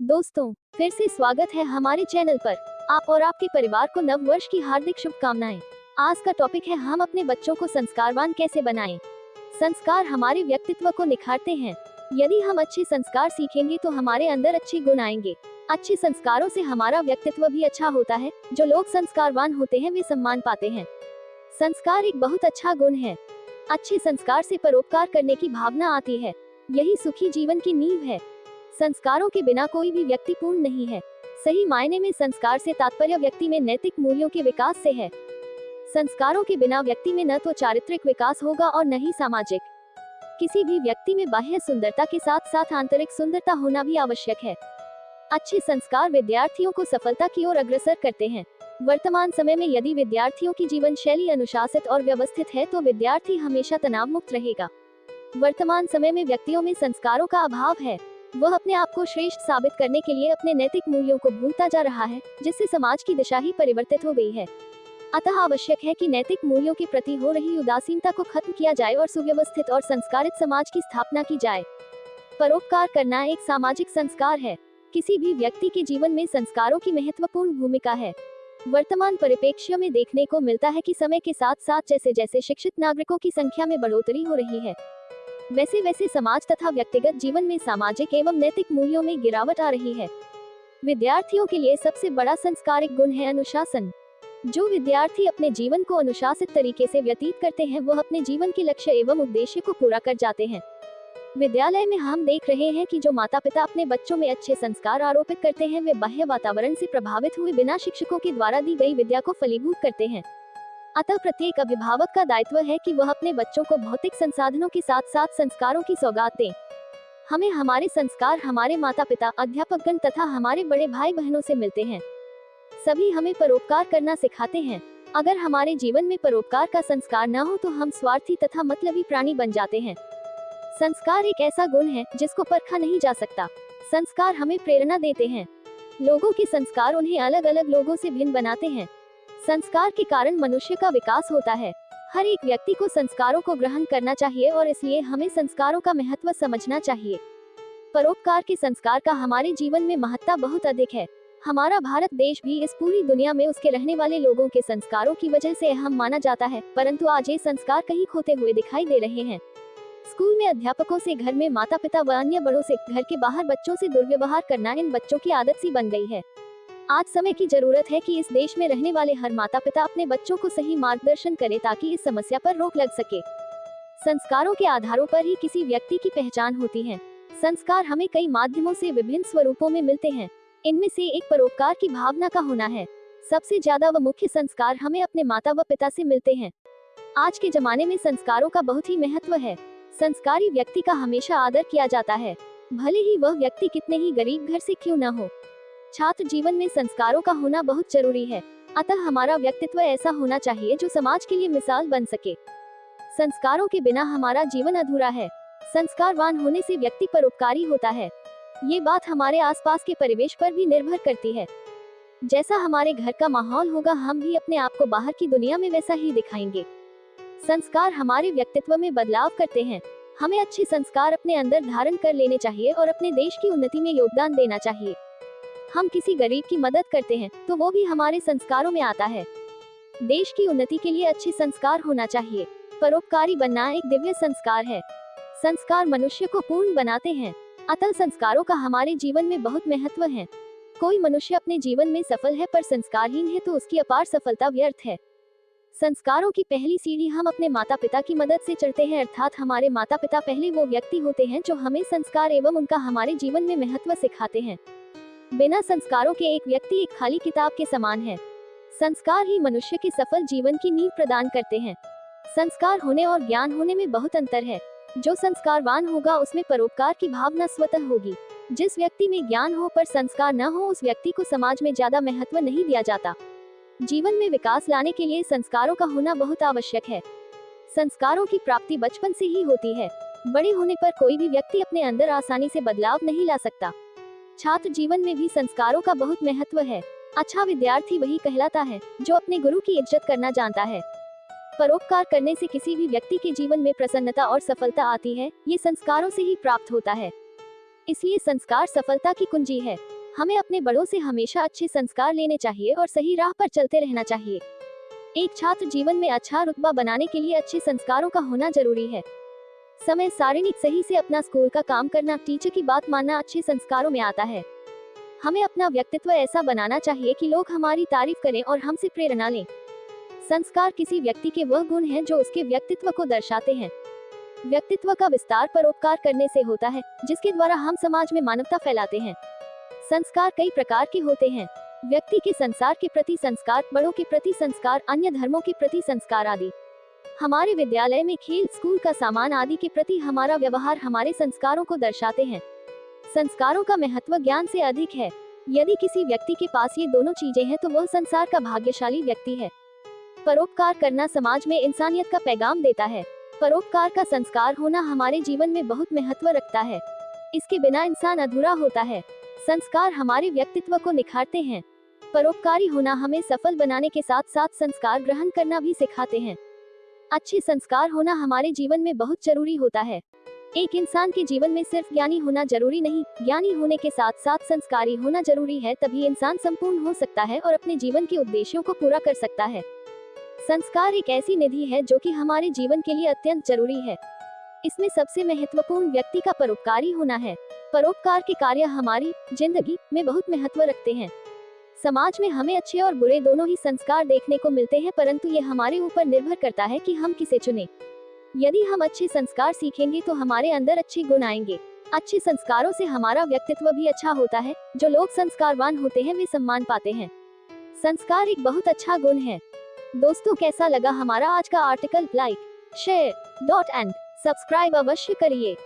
दोस्तों, फिर से स्वागत है हमारे चैनल पर। आप और आपके परिवार को नव वर्ष की हार्दिक शुभकामनाएं। आज का टॉपिक है हम अपने बच्चों को संस्कारवान कैसे बनाएं। संस्कार हमारे व्यक्तित्व को निखारते हैं। यदि हम अच्छे संस्कार सीखेंगे तो हमारे अंदर अच्छे गुण आएंगे। अच्छे संस्कारों से हमारा व्यक्तित्व भी अच्छा होता है। जो लोग संस्कारवान होते हैं वे सम्मान पाते हैं। संस्कार एक बहुत अच्छा गुण है। अच्छे संस्कार से परोपकार करने की भावना आती है। यही सुखी जीवन की नींव है। संस्कारों के बिना कोई भी व्यक्ति पूर्ण नहीं है। सही मायने में संस्कार से तात्पर्य व्यक्ति में नैतिक मूल्यों के विकास से है। संस्कारों के बिना व्यक्ति में न तो चारित्रिक विकास होगा और न ही सामाजिक। किसी भी व्यक्ति में बाह्य सुंदरता के साथ साथ आंतरिक सुंदरता होना भी आवश्यक है। अच्छे संस्कार विद्यार्थियों को सफलता की ओर अग्रसर करते हैं। वर्तमान समय में यदि विद्यार्थियों की जीवन शैली अनुशासित और व्यवस्थित है तो विद्यार्थी हमेशा तनाव मुक्त रहेगा। वर्तमान समय में व्यक्तियों में संस्कारों का अभाव है। वह अपने आप को श्रेष्ठ साबित करने के लिए अपने नैतिक मूल्यों को भूलता जा रहा है, जिससे समाज की दिशा ही परिवर्तित हो गई है। अतः आवश्यक है कि नैतिक मूल्यों के प्रति हो रही उदासीनता को खत्म किया जाए और सुव्यवस्थित और संस्कारित समाज की स्थापना की जाए। परोपकार करना एक सामाजिक संस्कार है। किसी भी व्यक्ति के जीवन में संस्कारों की महत्वपूर्ण भूमिका है। वर्तमान परिप्रेक्ष्य में देखने को मिलता है कि समय के साथ साथ जैसे जैसे शिक्षित नागरिकों की संख्या में बढ़ोतरी हो रही है, वैसे वैसे समाज तथा व्यक्तिगत जीवन में सामाजिक एवं नैतिक मूल्यों में गिरावट आ रही है। विद्यार्थियों के लिए सबसे बड़ा संस्कारिक गुण है अनुशासन। जो विद्यार्थी अपने जीवन को अनुशासित तरीके से व्यतीत करते हैं वह अपने जीवन के लक्ष्य एवं उद्देश्य को पूरा कर जाते हैं। विद्यालय में हम देख रहे हैं कि जो माता पिता अपने बच्चों में अच्छे संस्कार आरोपित करते हैं वे बाह्य वातावरण से प्रभावित हुए बिना शिक्षकों के द्वारा दी गई विद्या को फलीभूत करते हैं। अतः प्रत्येक अभिभावक का दायित्व है कि वह अपने बच्चों को भौतिक संसाधनों के साथ साथ संस्कारों की सौगात दें। हमें हमारे संस्कार हमारे माता पिता, अध्यापकगण तथा हमारे बड़े भाई बहनों से मिलते हैं। सभी हमें परोपकार करना सिखाते हैं। अगर हमारे जीवन में परोपकार का संस्कार न हो तो हम स्वार्थी तथा मतलबी प्राणी बन जाते हैं। संस्कार एक ऐसा गुण है जिसको परखा नहीं जा सकता। संस्कार हमें प्रेरणा देते हैं। लोगों के संस्कार उन्हें अलग अलग लोगों से भिन्न बनाते हैं। संस्कार के कारण मनुष्य का विकास होता है। हर एक व्यक्ति को संस्कारों को ग्रहण करना चाहिए और इसलिए हमें संस्कारों का महत्व समझना चाहिए। परोपकार के संस्कार का हमारे जीवन में महत्ता बहुत अधिक है। हमारा भारत देश भी इस पूरी दुनिया में उसके रहने वाले लोगों के संस्कारों की वजह से अहम माना जाता है, परंतु आज ये संस्कार कहीं खोते हुए दिखाई दे रहे हैं। स्कूल में अध्यापकों से, घर में माता पिता व अन्य बड़ों से, घर के बाहर बच्चों से दुर्व्यवहार करना इन बच्चों की आदत सी बन गई है। आज समय की जरूरत है कि इस देश में रहने वाले हर माता पिता अपने बच्चों को सही मार्गदर्शन करें ताकि इस समस्या पर रोक लग सके। संस्कारों के आधारों पर ही किसी व्यक्ति की पहचान होती है। संस्कार हमें कई माध्यमों से विभिन्न स्वरूपों में मिलते हैं। इनमें से एक परोपकार की भावना का होना है। सबसे ज्यादा व मुख्य संस्कार हमें अपने माता व पिता से मिलते हैं। आज के जमाने में संस्कारों का बहुत ही महत्व है। संस्कारी व्यक्ति का हमेशा आदर किया जाता है, भले ही वह व्यक्ति कितने ही गरीब घर से क्यों न हो। छात्र जीवन में संस्कारों का होना बहुत जरूरी है। अतः हमारा व्यक्तित्व ऐसा होना चाहिए जो समाज के लिए मिसाल बन सके। संस्कारों के बिना हमारा जीवन अधूरा है। संस्कारवान होने से व्यक्ति परोपकारी होता है। ये बात हमारे आसपास के परिवेश पर भी निर्भर करती है। जैसा हमारे घर का माहौल होगा हम भी अपने आप को बाहर की दुनिया में वैसा ही दिखाएंगे। संस्कार हमारे व्यक्तित्व में बदलाव करते हैं। हमें अच्छे संस्कार अपने अंदर धारण कर लेने चाहिए और अपने देश की उन्नति में योगदान देना चाहिए। हम किसी गरीब की मदद करते हैं तो वो भी हमारे संस्कारों में आता है। देश की उन्नति के लिए अच्छे संस्कार होना चाहिए। परोपकारी बनना एक दिव्य संस्कार है। संस्कार मनुष्य को पूर्ण बनाते हैं। अतः संस्कारों का हमारे जीवन में बहुत महत्व है। कोई मनुष्य अपने जीवन में सफल है पर संस्कारहीन है तो उसकी अपार सफलता व्यर्थ है। संस्कारों की पहली सीढ़ी हम अपने माता पिता की मदद से चढ़ते हैं, अर्थात हमारे माता पिता पहले वो व्यक्ति होते हैं जो हमें संस्कार एवं उनका हमारे जीवन में महत्व सिखाते हैं। बिना संस्कारों के एक व्यक्ति एक खाली किताब के समान है। संस्कार ही मनुष्य के सफल जीवन की नींव प्रदान करते हैं। संस्कार होने और ज्ञान होने में बहुत अंतर है। जो संस्कारवान होगा उसमें परोपकार की भावना स्वतः होगी। जिस व्यक्ति में ज्ञान हो पर संस्कार न हो उस व्यक्ति को समाज में ज्यादा महत्व नहीं दिया जाता। जीवन में विकास लाने के लिए संस्कारों का होना बहुत आवश्यक है। संस्कारों की प्राप्ति बचपन से ही होती है। बड़े होने पर कोई भी व्यक्ति अपने अंदर आसानी से बदलाव नहीं ला सकता। छात्र जीवन में भी संस्कारों का बहुत महत्व है। अच्छा विद्यार्थी वही कहलाता है जो अपने गुरु की इज्जत करना जानता है। परोपकार करने से किसी भी व्यक्ति के जीवन में प्रसन्नता और सफलता आती है। ये संस्कारों से ही प्राप्त होता है। इसलिए संस्कार सफलता की कुंजी है। हमें अपने बड़ों से हमेशा अच्छे संस्कार लेने चाहिए और सही राह पर चलते रहना चाहिए। एक छात्र जीवन में अच्छा रुतबा बनाने के लिए अच्छे संस्कारों का होना जरूरी है। समय सारिणी सही से अपना स्कूल का काम करना, टीचर की बात मानना अच्छे संस्कारों में आता है। हमें अपना व्यक्तित्व ऐसा बनाना चाहिए कि लोग हमारी तारीफ करें और हमसे प्रेरणा लें। संस्कार किसी व्यक्ति के वह गुण हैं जो उसके व्यक्तित्व को दर्शाते हैं। व्यक्तित्व का विस्तार परोपकार करने से होता है, जिसके द्वारा हम समाज में मानवता फैलाते हैं। संस्कार कई प्रकार के होते हैं। व्यक्ति के संसार के प्रति संस्कार, बड़ों के प्रति संस्कार, अन्य धर्मों के प्रति संस्कार आदि। हमारे विद्यालय में खेल, स्कूल का सामान आदि के प्रति हमारा व्यवहार हमारे संस्कारों को दर्शाते हैं। संस्कारों का महत्व ज्ञान से अधिक है। यदि किसी व्यक्ति के पास ये दोनों चीजें हैं तो वह संसार का भाग्यशाली व्यक्ति है। परोपकार करना समाज में इंसानियत का पैगाम देता है। परोपकार का संस्कार होना हमारे जीवन में बहुत महत्व रखता है। इसके बिना इंसान अधूरा होता है। संस्कार हमारे व्यक्तित्व को निखारते हैं। परोपकारी होना हमें सफल बनाने के साथ साथ संस्कार ग्रहण करना भी सिखाते हैं। अच्छे संस्कार होना हमारे जीवन में बहुत जरूरी होता है। एक इंसान के जीवन में सिर्फ ज्ञानी होना जरूरी नहीं, ज्ञानी होने के साथ साथ संस्कारी होना जरूरी है। तभी इंसान संपूर्ण हो सकता है और अपने जीवन के उद्देश्यों को पूरा कर सकता है। संस्कार एक ऐसी निधि है जो कि हमारे जीवन के लिए अत्यंत जरूरी है। इसमें सबसे महत्वपूर्ण व्यक्ति का परोपकारी होना है। परोपकार के कार्य हमारी जिंदगी में बहुत महत्व रखते हैं। समाज में हमें अच्छे और बुरे दोनों ही संस्कार देखने को मिलते हैं, परंतु ये हमारे ऊपर निर्भर करता है कि हम किसे चुनें। यदि हम अच्छे संस्कार सीखेंगे तो हमारे अंदर अच्छे गुण आएंगे। अच्छे संस्कारों से हमारा व्यक्तित्व भी अच्छा होता है। जो लोग संस्कारवान होते हैं वे सम्मान पाते हैं। संस्कार एक बहुत अच्छा गुण है। दोस्तों, कैसा लगा हमारा आज का article? Like, share, and subscribe अवश्य करिए।